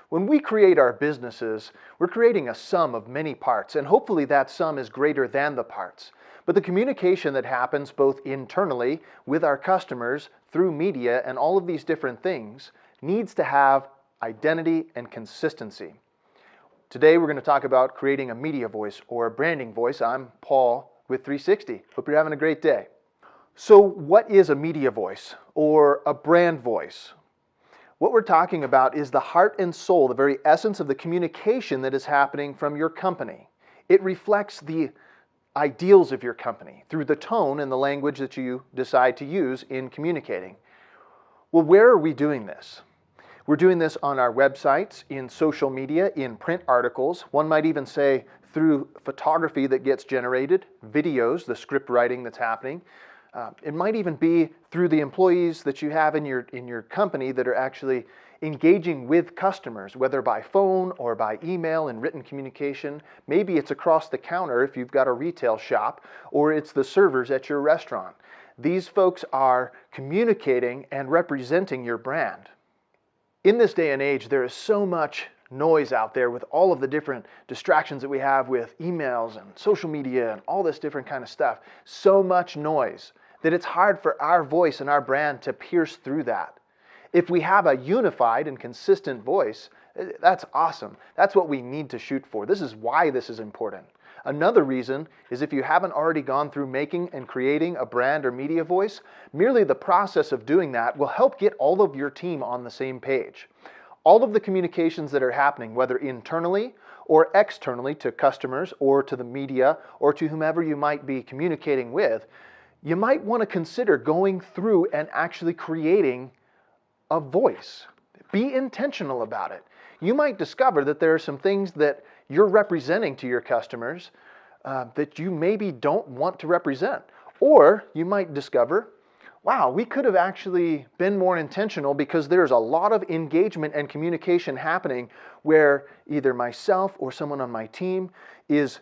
When we create our businesses, we're creating a sum of many parts, and hopefully that sum is greater than the parts. But the communication that happens both internally with our customers, through media, and all of these different things needs to have identity and consistency. Today we're going to talk about creating a media voice or a branding voice. I'm Paul with 360. Hope you're having a great day. So what is a media voice or a brand voice? What we're talking about is the heart and soul, the very essence of the communication that is happening from your company. It reflects the ideals of your company through the tone and the language that you decide to use in communicating. Well, where are we doing this? We're doing this on our websites, in social media, in print articles. One might even say through photography that gets generated, videos, the script writing that's happening. It might even be through the employees that you have in your company that are actually engaging with customers, whether by phone or by email and written communication. Maybe it's across the counter if you've got a retail shop, or it's the servers at your restaurant. These folks are communicating and representing your brand. In this day and age, there is so much noise out there with all of the different distractions that we have with emails and social media and all this different kind of stuff. So much noise that it's hard for our voice and our brand to pierce through that. If we have a unified and consistent voice, that's awesome. That's what we need to shoot for. This is why this is important. Another reason is if you haven't already gone through making and creating a brand or media voice, merely the process of doing that will help get all of your team on the same page. All of the communications that are happening, whether internally or externally to customers or to the media or to whomever you might be communicating with, you might want to consider going through and actually creating a voice. Be intentional about it. You might discover that there are some things that you're representing to your customers that you maybe don't want to represent. Or you might discover, wow, we could have actually been more intentional because there's a lot of engagement and communication happening where either myself or someone on my team is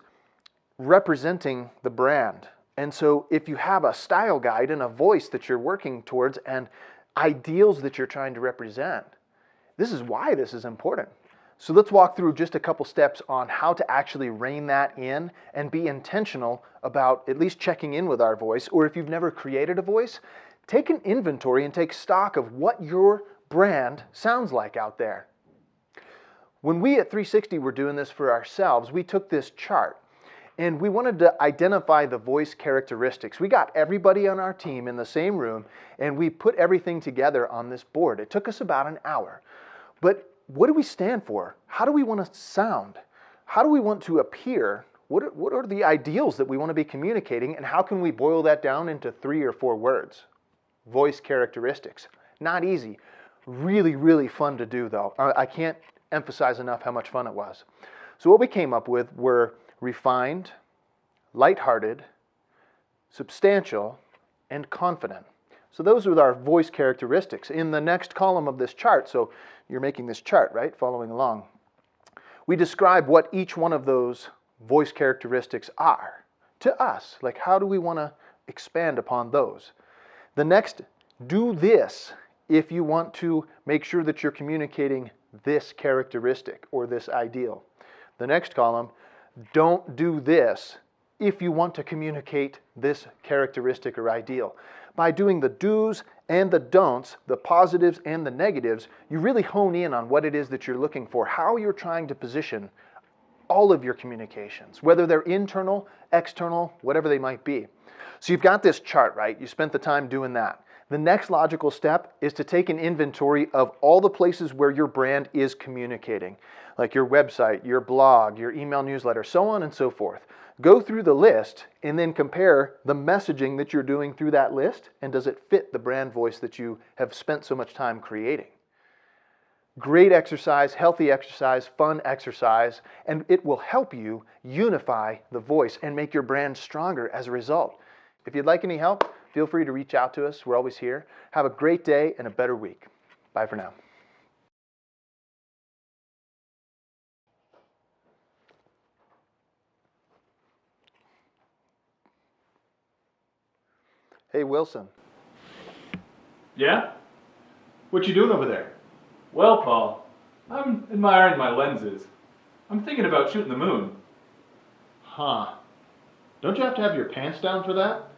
representing the brand. And so if you have a style guide and a voice that you're working towards and ideals that you're trying to represent, this is why this is important. So let's walk through just a couple steps on how to actually rein that in and be intentional about at least checking in with our voice. Or if you've never created a voice, take an inventory and take stock of what your brand sounds like out there. When we at 360 were doing this for ourselves, we took this chart and we wanted to identify the voice characteristics. We got everybody on our team in the same room and we put everything together on this board. It took us about an hour. But what do we stand for? How do we want to sound? How do we want to appear? What are the ideals that we want to be communicating, and how can we boil that down into 3 or 4 words? Voice characteristics. Not easy. Really, really fun to do though. I can't emphasize enough how much fun it was. So what we came up with were refined, lighthearted, substantial, and confident. So those are our voice characteristics. In the next column of this chart, so you're making this chart, right? Following along. We describe what each one of those voice characteristics are to us. Like, how do we want to expand upon those? The next, do this if you want to make sure that you're communicating this characteristic or this ideal. The next column, don't do this if you want to communicate this characteristic or ideal. By doing the do's and the don'ts, the positives and the negatives, you really hone in on what it is that you're looking for, how you're trying to position all of your communications, whether they're internal, external, whatever they might be. So you've got this chart, right? You spent the time doing that. The next logical step is to take an inventory of all the places where your brand is communicating, like your website, your blog, your email newsletter, so on and so forth. Go through the list and then compare the messaging that you're doing through that list, and does it fit the brand voice that you have spent so much time creating. Great exercise, healthy exercise, fun exercise, and it will help you unify the voice and make your brand stronger as a result. If you'd like any help, feel free to reach out to us. We're always here. Have a great day and a better week. Bye for now. Hey, Wilson. Yeah? What you doing over there? Well, Paul, I'm admiring my lenses. I'm thinking about shooting the moon. Huh. Don't you have to have your pants down for that?